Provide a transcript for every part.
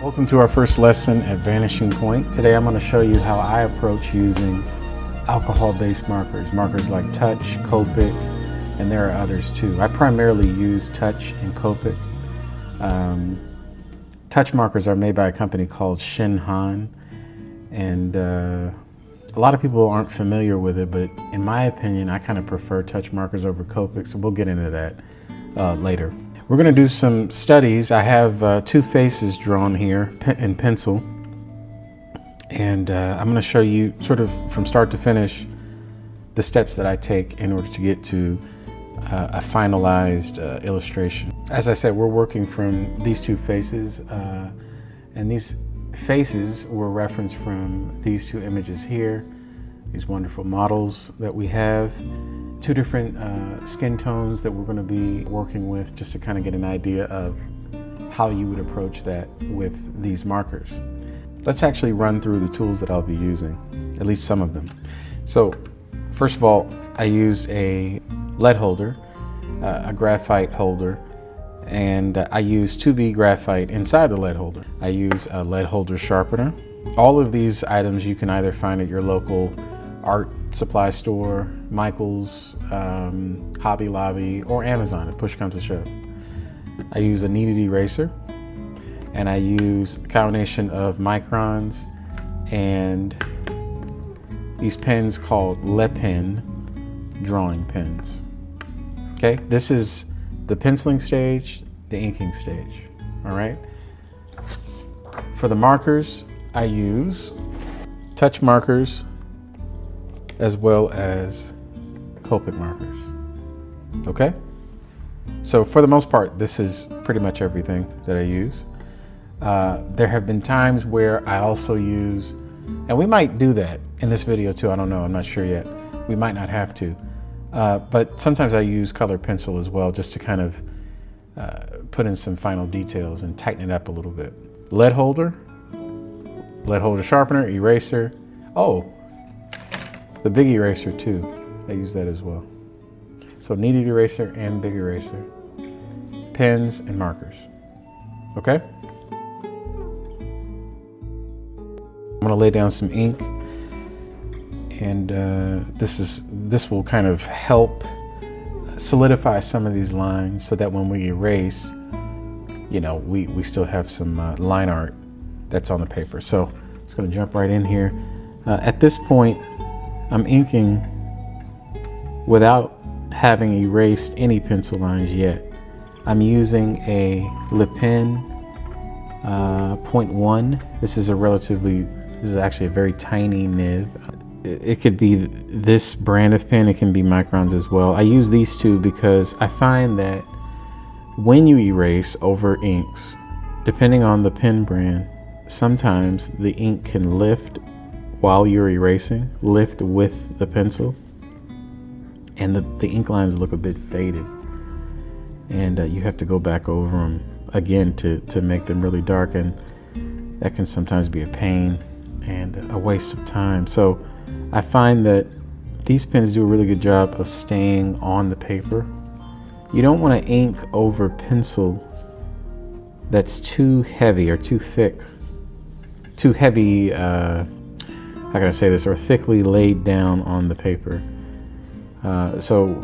Welcome to our first lesson at Vanishing Point. Today I'm going to show you how I approach using alcohol-based markers like Touch, Copic, and there are others too. I primarily use Touch and Copic. Touch markers are made by a company called Shin, and a lot of people aren't familiar with it, but in my opinion, I kind of prefer Touch markers over Copic, so we'll get into that later. We're going to do some studies. I have two faces drawn here in pencil, and I'm going to show you sort of from start to finish the steps that I take in order to get to a finalized illustration. As I said, we're working from these two faces, and these faces were referenced from these two images here, these wonderful models that we have. Two different skin tones that we're going to be working with, just to kind of get an idea of how you would approach that with these markers. Let's actually run through the tools that I'll be using, at least some of them. So first of all, I used a lead holder, a graphite holder, and I use 2B graphite inside the lead holder. I use a lead holder sharpener. All of these items you can either find at your local art supply store, Michael's, Hobby Lobby, or Amazon if push comes to shove. I use a kneaded eraser, and I use a combination of microns and these pens called Le Pen drawing pens. Okay, this is the penciling stage, the inking stage. All right. For the markers, I use Touch markers as well as Copic markers. Okay? So for the most part, this is pretty much everything that I use. There have been times where I also use, and we might do that in this video too, I don't know, I'm not sure yet. We might not have to. But sometimes I use colored pencil as well, just to kind of put in some final details and tighten it up a little bit. Lead holder sharpener, eraser. Oh, the big eraser too, I use that as well. So kneaded eraser and big eraser, pens and markers. Okay? I'm gonna lay down some ink, and this will kind of help solidify some of these lines so that when we erase, you know, we still have some line art that's on the paper. So I'm just gonna jump right in here. At this point, I'm inking without having erased any pencil lines yet. I'm using a Le Pen 0.1. This is actually a very tiny nib. It could be this brand of pen, it can be microns as well. I use these two because I find that when you erase over inks, depending on the pen brand, sometimes the ink can lift while you're erasing, lift with the pencil, and the ink lines look a bit faded, and you have to go back over them again to make them really dark, and that can sometimes be a pain and a waste of time. So I find that these pens do a really good job of staying on the paper. You don't want to ink over pencil that's too heavy or too thick, too heavy, how can I say this, or thickly laid down on the paper. So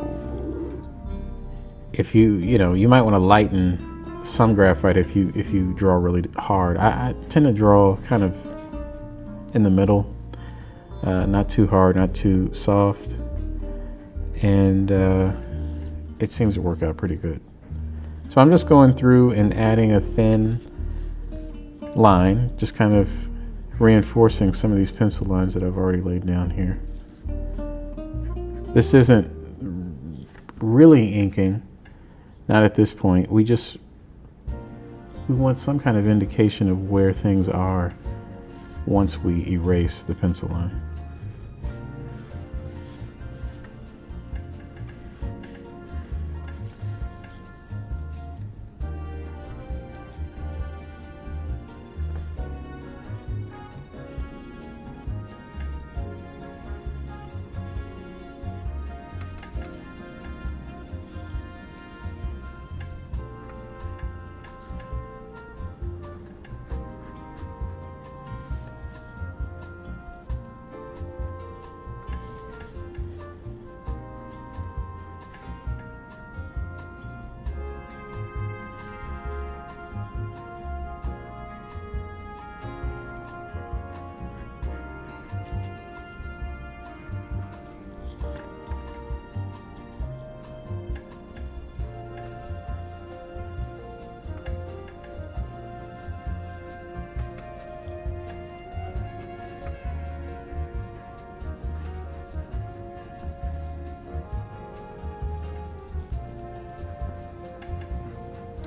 if you might want to lighten some graphite if you draw really hard. I tend to draw kind of in the middle, not too hard, not too soft, and it seems to work out pretty good. So I'm just going through and adding a thin line, just kind of reinforcing some of these pencil lines that I've already laid down here. This isn't really inking, not at this point. We want some kind of indication of where things are once we erase the pencil line.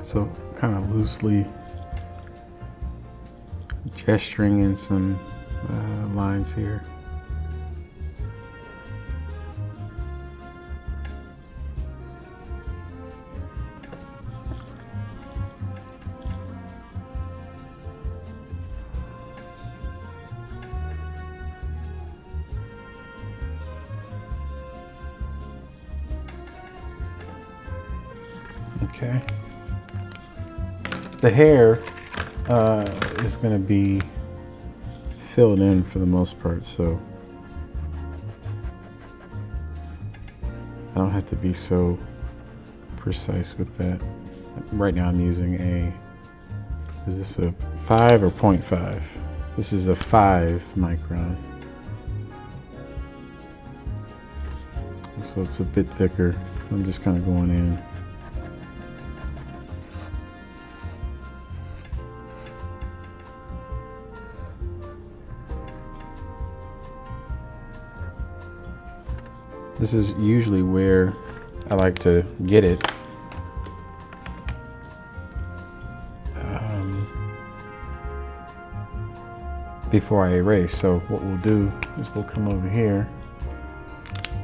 So kind of loosely gesturing in some lines here. Okay. The hair is going to be filled in for the most part, so I don't have to be so precise with that. Right now I'm using is this a 5 or 0.5? This is a 5 micron. So it's a bit thicker. I'm just kind of going in. This is usually where I like to get it. Before I erase. So what we'll do is we'll come over here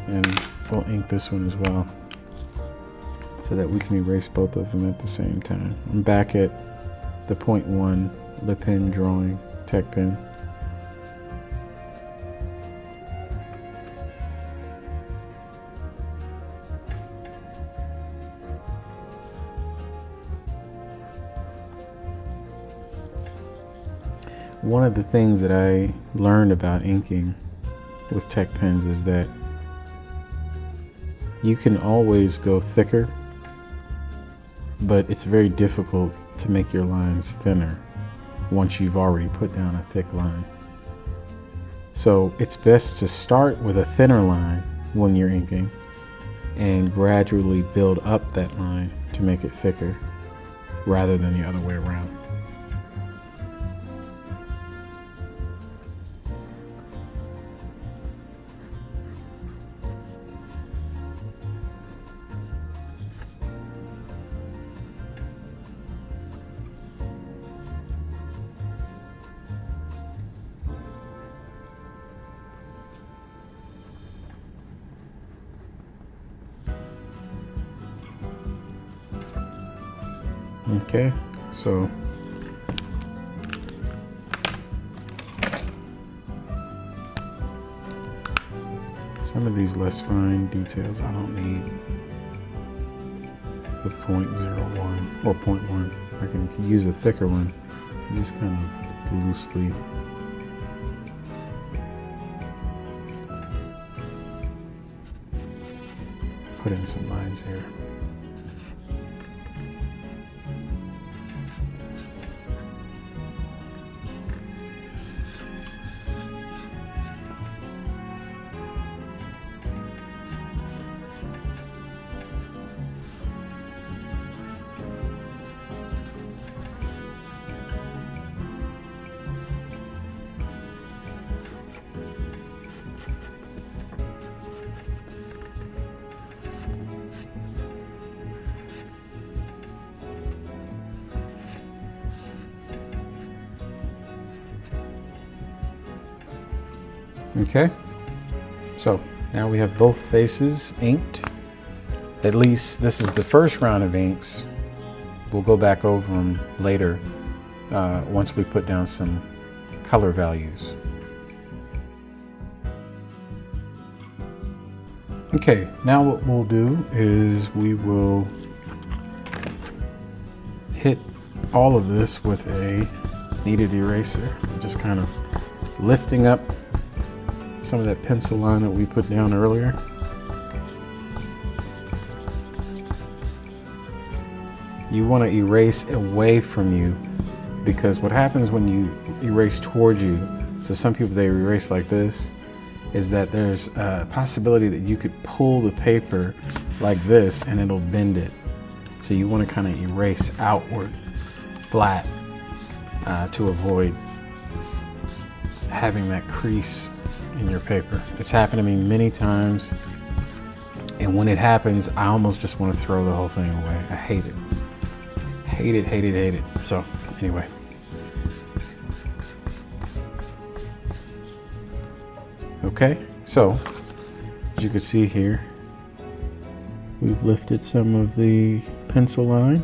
and we'll ink this one as well so that we can erase both of them at the same time. I'm back at the 0.1 lip pen drawing tech pen. One of the things that I learned about inking with tech pens is that you can always go thicker, but it's very difficult to make your lines thinner once you've already put down a thick line. So it's best to start with a thinner line when you're inking and gradually build up that line to make it thicker rather than the other way around. Okay, so some of these less fine details I don't need the 0.01 or 0.1. I can use a thicker one and just kind of loosely put in some lines here. Okay, so now we have both faces inked. At least this is the first round of inks. We'll go back over them later once we put down some color values. Okay, now what we'll do is we will hit all of this with a kneaded eraser, just kind of lifting up some of that pencil line that we put down earlier. You want to erase away from you, because what happens when you erase towards you, so some people they erase like this, is that there's a possibility that you could pull the paper like this and it'll bend it. So you want to kind of erase outward, flat, to avoid having that crease in your paper. It's happened to me many times, and when it happens, I almost just want to throw the whole thing away. I hate it. Hate it, hate it, hate it. So anyway. Okay, so as you can see here, we've lifted some of the pencil line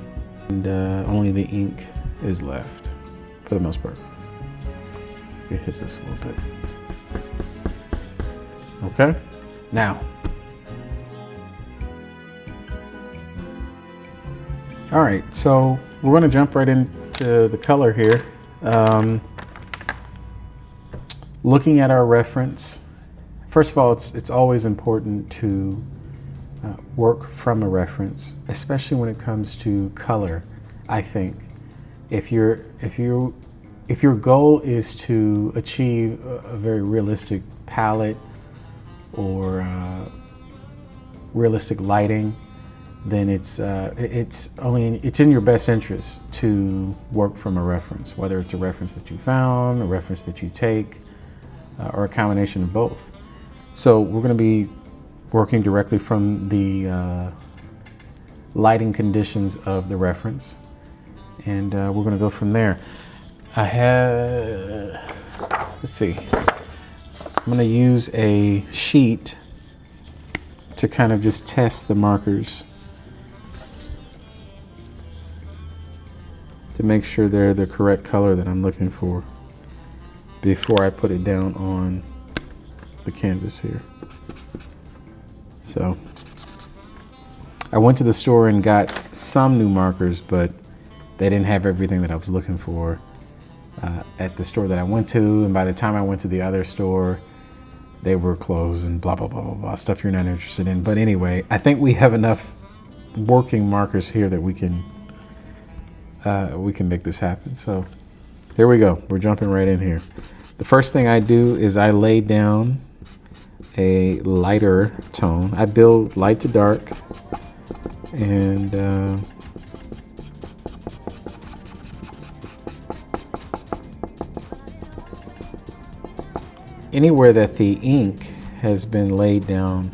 and only the ink is left for the most part. Okay, hit this a little bit. Okay, now. All right, so we're going to jump right into the color here. Looking at our reference, first of all, it's always important to work from a reference, especially when it comes to color. I think if your goal is to achieve a very realistic palette or realistic lighting, then it's in your best interest to work from a reference, whether it's a reference that you found, a reference that you take, or a combination of both. So we're going to be working directly from the lighting conditions of the reference, and we're going to go from there. I have, let's see, I'm going to use a sheet to kind of just test the markers to make sure they're the correct color that I'm looking for before I put it down on the canvas here. So I went to the store and got some new markers, but they didn't have everything that I was looking for at the store that I went to, and by the time I went to the other store, they were closed and blah, blah, blah, blah, blah, stuff you're not interested in. But anyway, I think we have enough working markers here that we can make this happen. So here we go. We're jumping right in here. The first thing I do is I lay down a lighter tone. I build light to dark, and anywhere that the ink has been laid down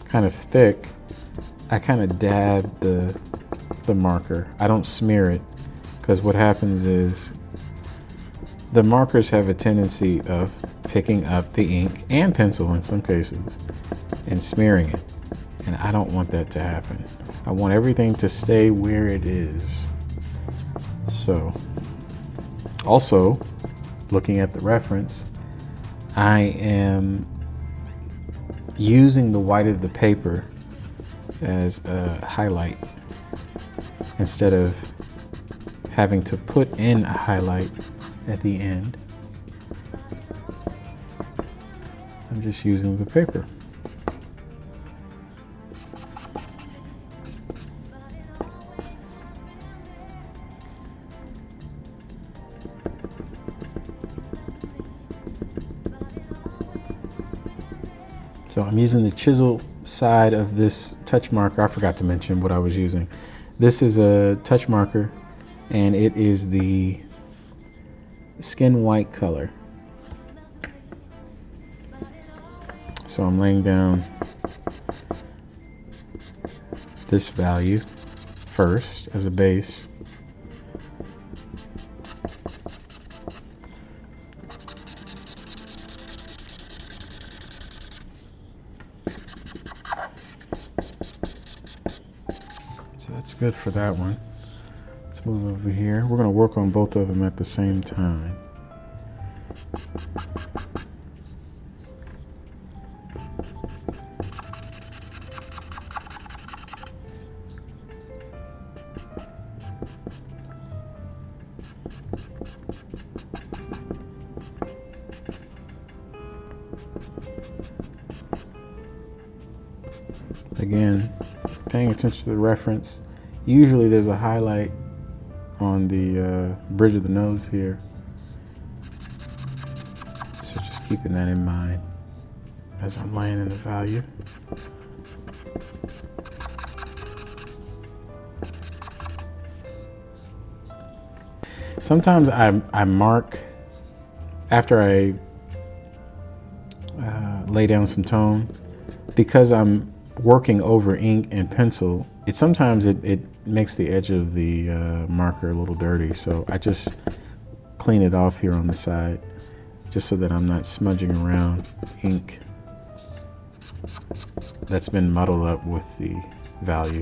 kind of thick, I kind of dab the marker. I don't smear it, because what happens is the markers have a tendency of picking up the ink and pencil in some cases and smearing it, and I don't want that to happen. I want everything to stay where it is. So also, looking at the reference, I am using the white of the paper as a highlight instead of having to put in a highlight at the end. I'm just using the paper. So I'm using the chisel side of this touch marker. I forgot to mention what I was using. This is a touch marker, and it is the skin white color. So I'm laying down this value first as a base. So that's good for that one. Let's move over here. We're going to work on both of them at the same time. Again, paying attention to the reference. Usually there's a highlight on the bridge of the nose here. So just keeping that in mind as I'm laying in the value. Sometimes I mark after I lay down some tone, because I'm working over ink and pencil. sometimes it makes the edge of the marker a little dirty, so I just clean it off here on the side, just so that I'm not smudging around ink that's been muddled up with the value.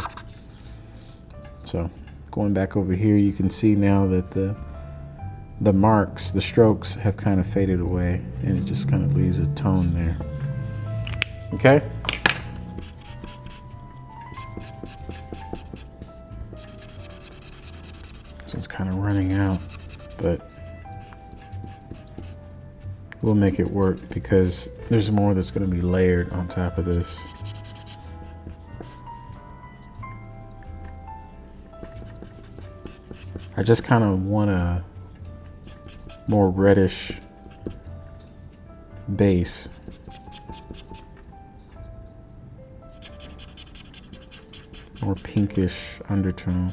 So going back over here, you can see now that the marks, the strokes have kind of faded away, and it just kind of leaves a tone there. Okay? So it's kind of running out, but we'll make it work because there's more that's going to be layered on top of this. I just kind of want a more reddish base. More pinkish undertone.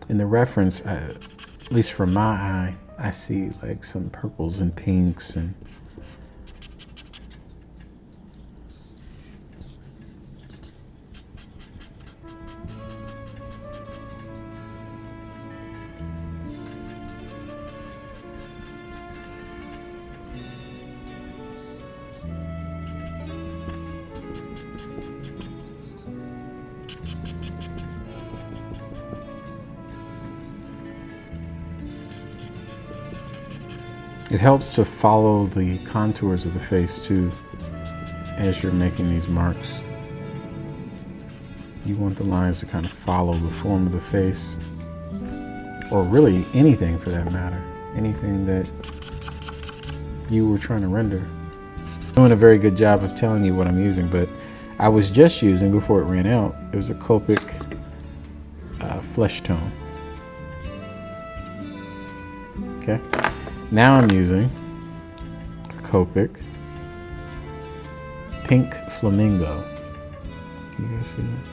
In the reference, at least from my eye, I see like some purples and pinks and it helps to follow the contours of the face too as you're making these marks. You want the lines to kind of follow the form of the face, or really anything for that matter, anything that you were trying to render. I'm doing a very good job of telling you what I'm using, but I was just using, before it ran out, it was a Copic flesh tone. Okay. Now I'm using a Copic Pink Flamingo. Can you guys see that?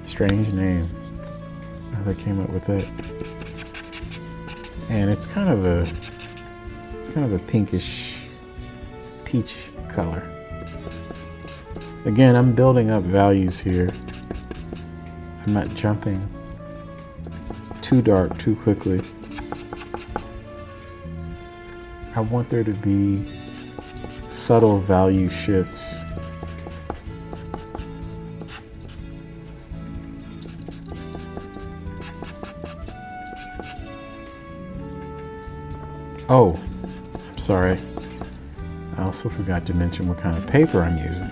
Strange name. How they came up with that. And it's kind of a pinkish peach color. Again, I'm building up values here. I'm not jumping too dark too quickly. I want there to be subtle value shifts. Oh, I'm sorry. I also forgot to mention what kind of paper I'm using.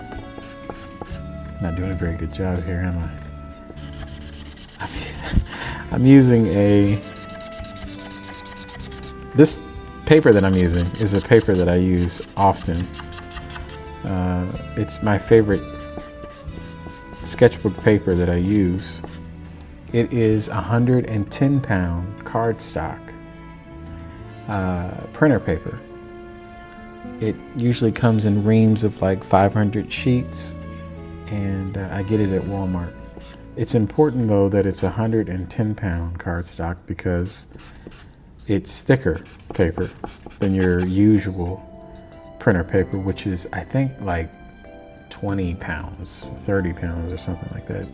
Not doing a very good job here, am I? I'm using this paper that I'm using is a paper that I use often. It's my favorite sketchbook paper that I use. It is 110-pound cardstock printer paper. It usually comes in reams of like 500 sheets, and I get it at Walmart. It's important though that it's 110-pound cardstock because it's thicker paper than your usual printer paper, which is, I think, like 20 pounds, 30 pounds or something like that.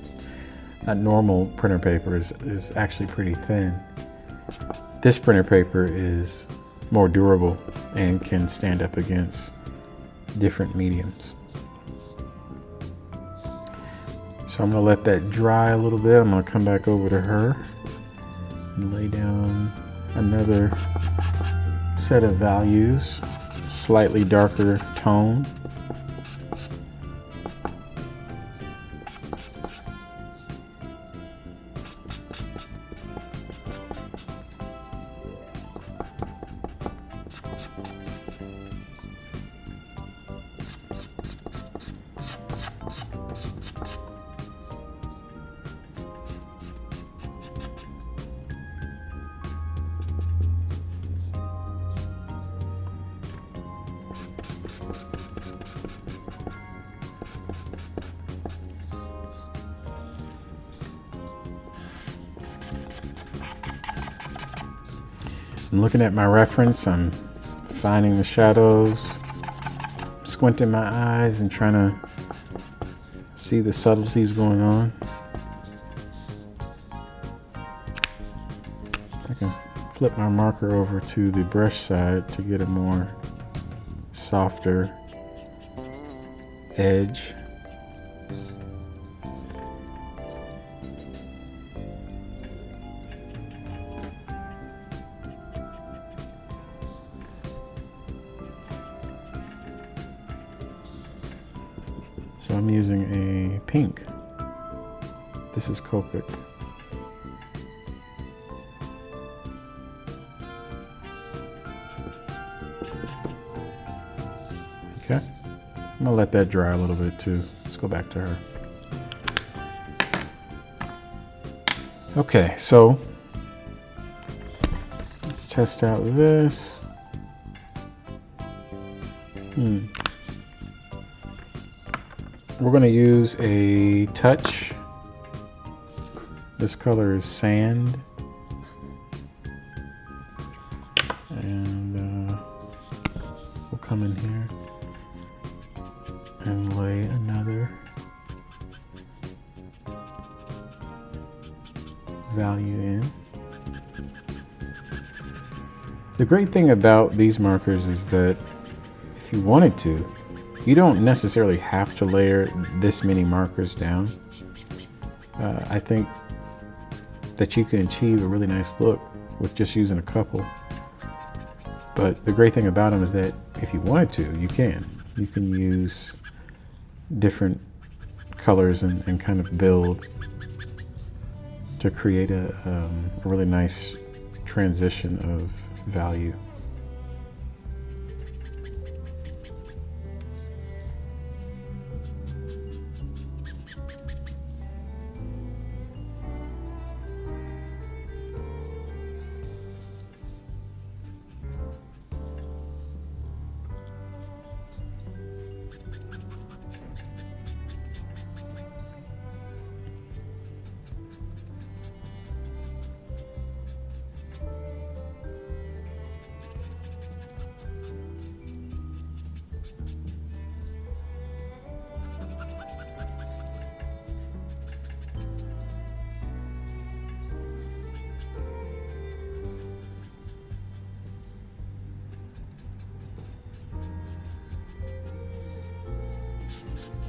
A normal printer paper is actually pretty thin. This printer paper is more durable and can stand up against different mediums. So I'm gonna let that dry a little bit. I'm gonna come back over to her and lay down another set of values, slightly darker tone. I'm looking at my reference. I'm defining the shadows, squinting my eyes and trying to see the subtleties going on. I can flip my marker over to the brush side to get a more softer edge. So I'm using a pink. This is Copic. Okay, I'm gonna let that dry a little bit too. Let's go back to her. Okay, so let's test out this. We're going to use a touch. This color is sand. And we'll come in here and lay another value in. The great thing about these markers is that if you wanted to, you don't necessarily have to layer this many markers down. I think that you can achieve a really nice look with just using a couple. But the great thing about them is that if you wanted to, you can. You can use different colors and kind of build to create a really nice transition of value.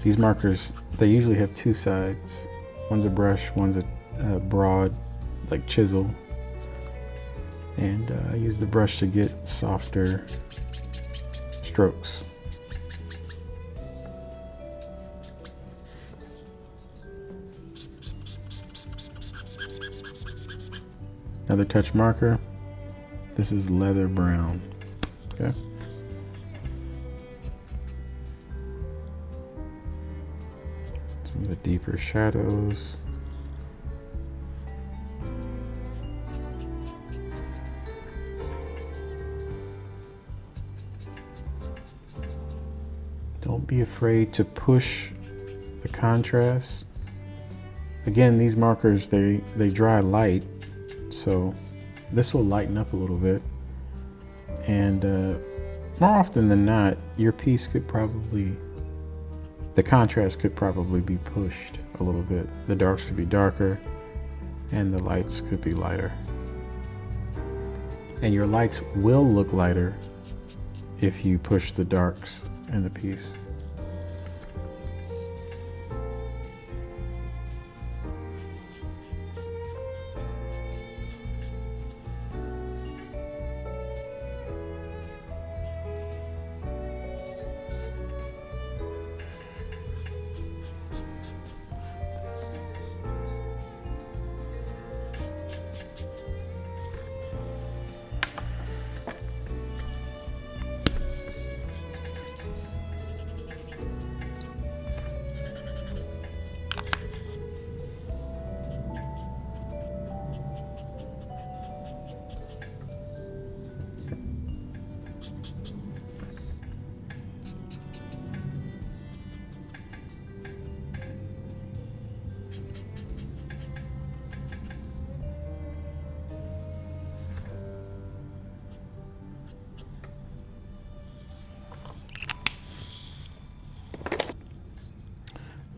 These markers, they usually have two sides. One's a brush, one's a broad, like chisel. And I use the brush to get softer strokes. Another touch marker. This is leather brown. Okay. Some of the deeper shadows. Don't be afraid to push the contrast. Again, these markers, they dry light, so this will lighten up a little bit. And more often than not, your piece could probably, the contrast could probably be pushed a little bit. The darks could be darker and the lights could be lighter. And your lights will look lighter if you push the darks in the piece.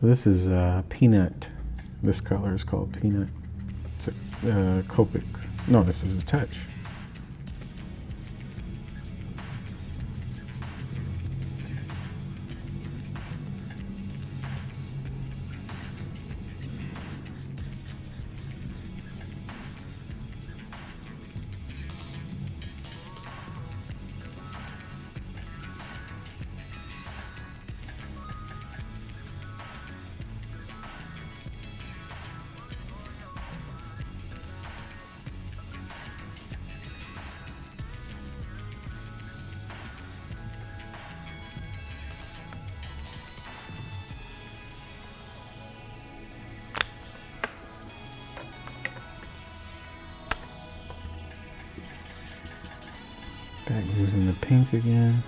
This is Peanut. This color is called Peanut. It's a Copic. No, this is a Touch. Back using the pink again.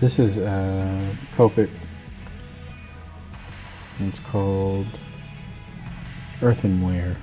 This is Copic. It's called Earthenware.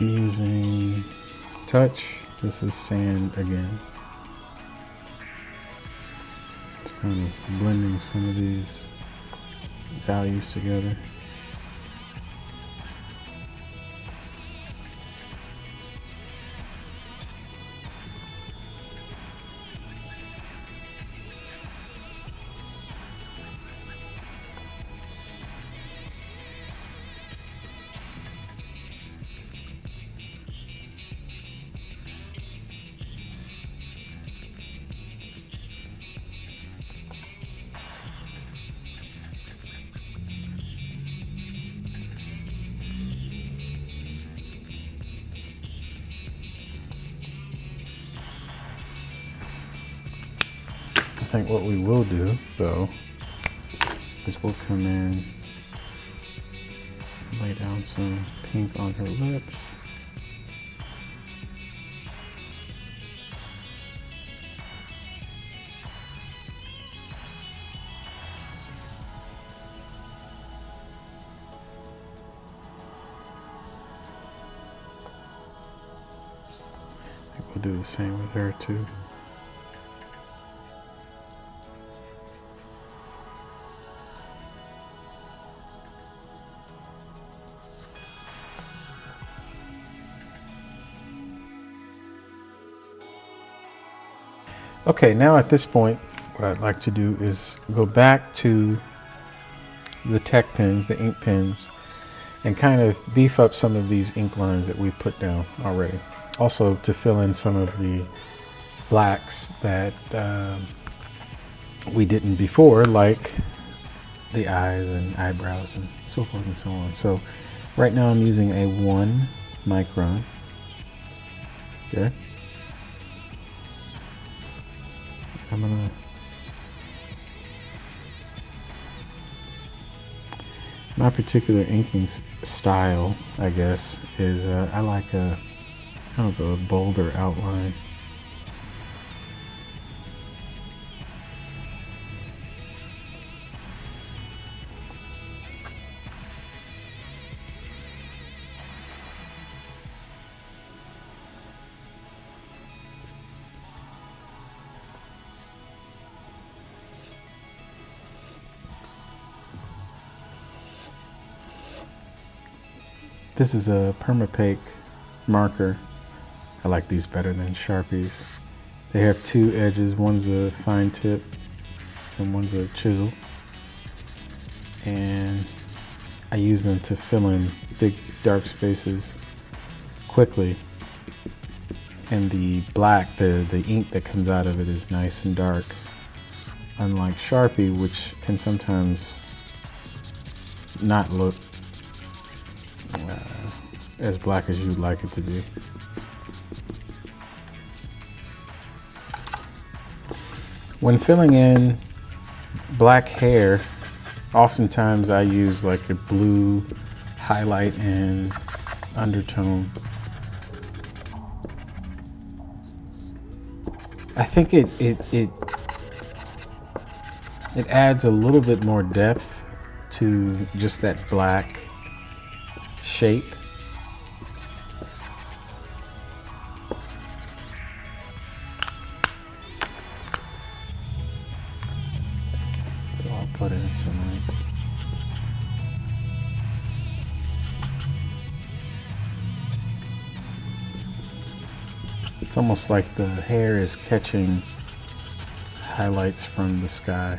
I'm using Touch. This is Sand again. It's kind of blending some of these values together. I think what we will do, though, is we'll come in, lay down some pink on her lips. I think we'll do the same with her too. Okay, now at this point, what I'd like to do is go back to the tech pens, the ink pens, and kind of beef up some of these ink lines that we put down already. Also to fill in some of the blacks that we didn't before, like the eyes and eyebrows and so forth and so on. So right now I'm using a 1 micron. Okay. I'm gonna my particular inking style, I guess, is I like a kind of a bolder outline. This is a permaopaque marker. I like these better than Sharpies. They have two edges. One's a fine tip and one's a chisel. And I use them to fill in big dark spaces quickly. And the black, the ink that comes out of it is nice and dark. Unlike Sharpie, which can sometimes not look as black as you'd like it to be. When filling in black hair, oftentimes I use like a blue highlight and undertone. I think it adds a little bit more depth to just that black shape. So I'll put in some ink. It's almost like the hair is catching highlights from the sky.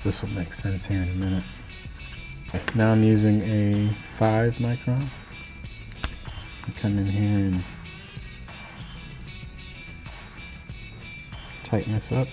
This will make sense here in a minute. Now I'm using a 5 micron. I come in here and tighten this up.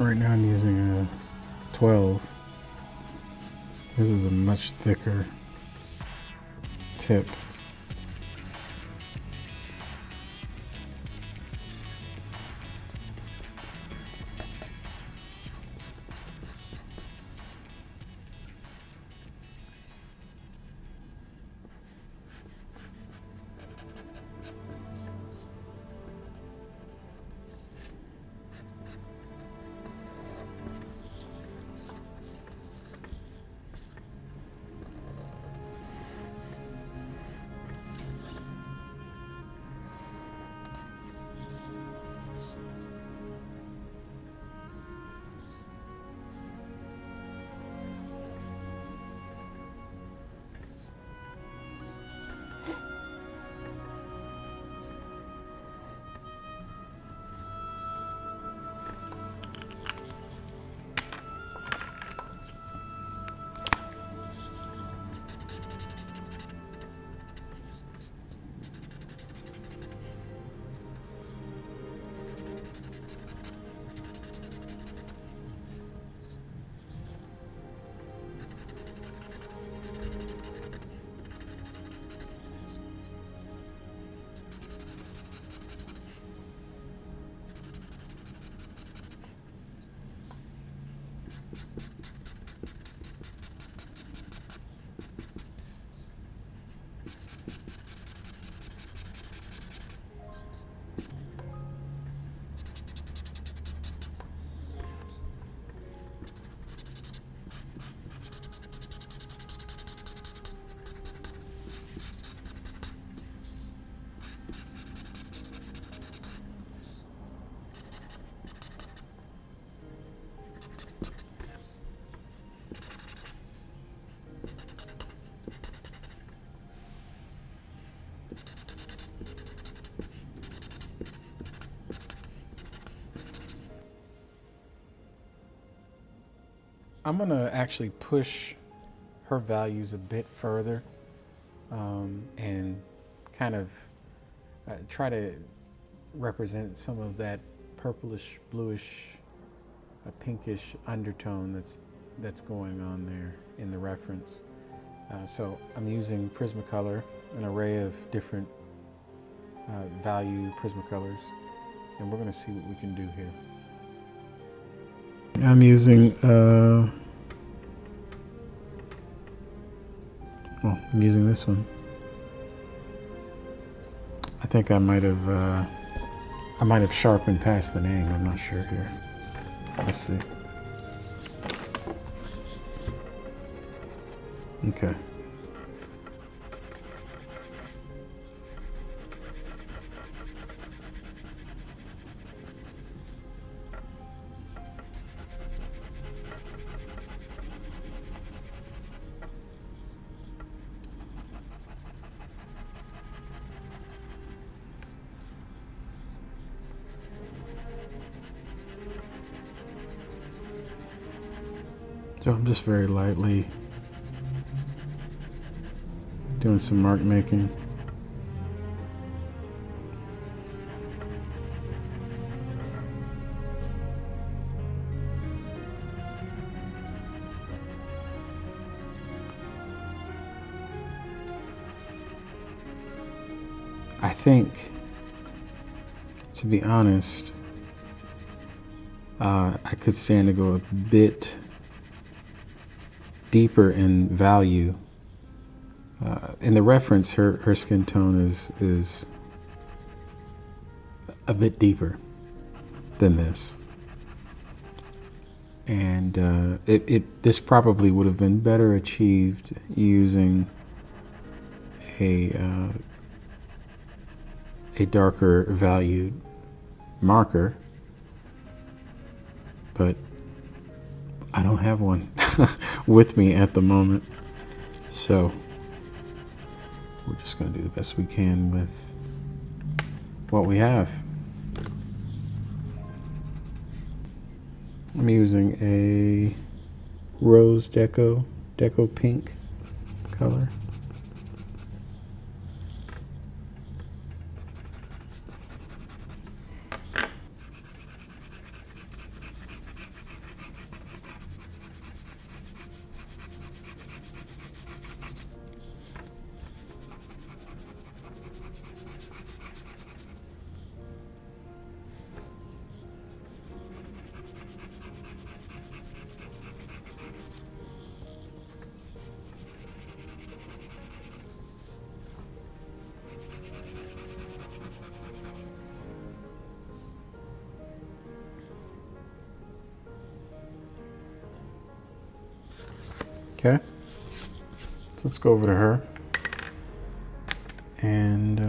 Right now I'm using a 12. This is a much thicker tip. I'm going to actually push her values a bit further and kind of try to represent some of that purplish, bluish, pinkish undertone that's going on there in the reference. So I'm using Prismacolor, an array of different value Prismacolors, and we're going to see what we can do here. I'm using I'm using this one. I think I might have sharpened past the name. I'm not sure here. Let's see. Okay. So I'm just very lightly doing some mark making. I think, to be honest, I could stand to go a bit deeper in value. In the reference, her skin tone is a bit deeper than this, and this probably would have been better achieved using a darker valued marker, but I don't have one with me at the moment, so we're just going to do the best we can with what we have. I'm using a Rose Deco Pink color. Okay, so let's go over to her and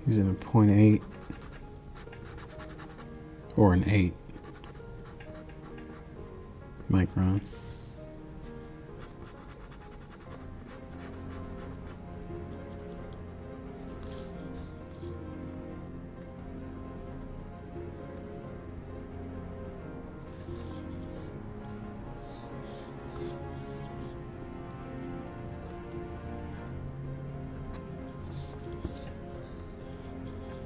using a 0.8 or an 8 micron.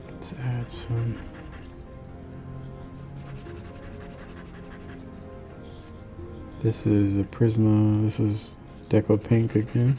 Let's add some This is a Prisma. This is Deco Pink again.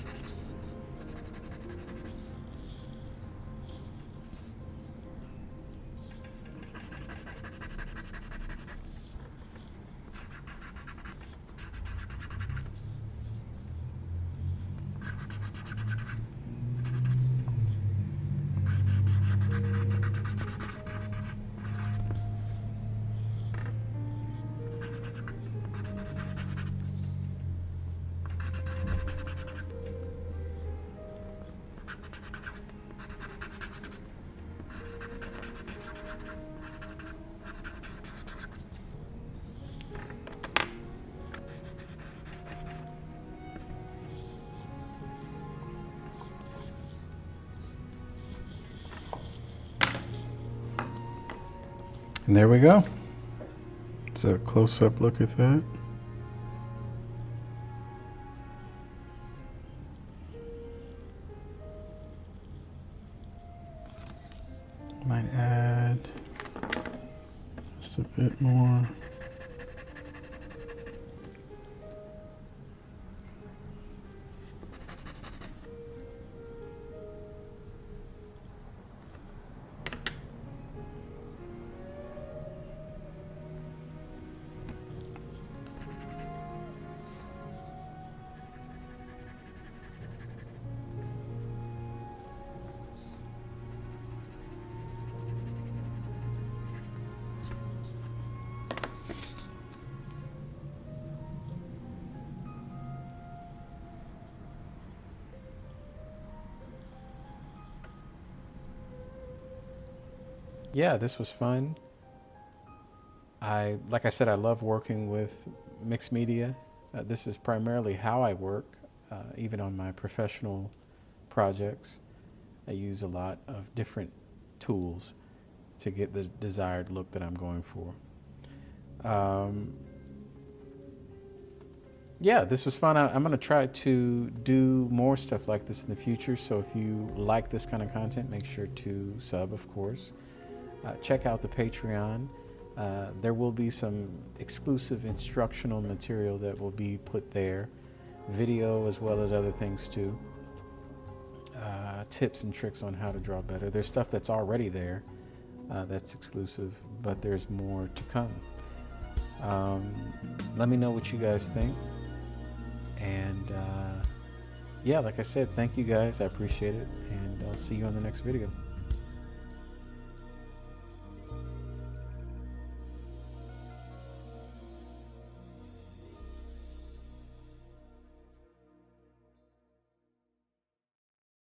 And there we go. It's a close-up look at that. Might add just a bit more. Yeah, this was fun. Like I said, I love working with mixed media. This is primarily how I work, even on my professional projects. I use a lot of different tools to get the desired look that I'm going for. Yeah, this was fun. I'm going to try to do more stuff like this in the future. So if you like this kind of content, make sure to sub, of course. Check out the Patreon. There will be some exclusive instructional material that will be put there, video as well as other things too. Tips and tricks on how to draw better. There's stuff that's already there that's exclusive, but there's more to come. Let me know what you guys think. And yeah, like I said, thank you guys. I appreciate it. And I'll see you on the next video.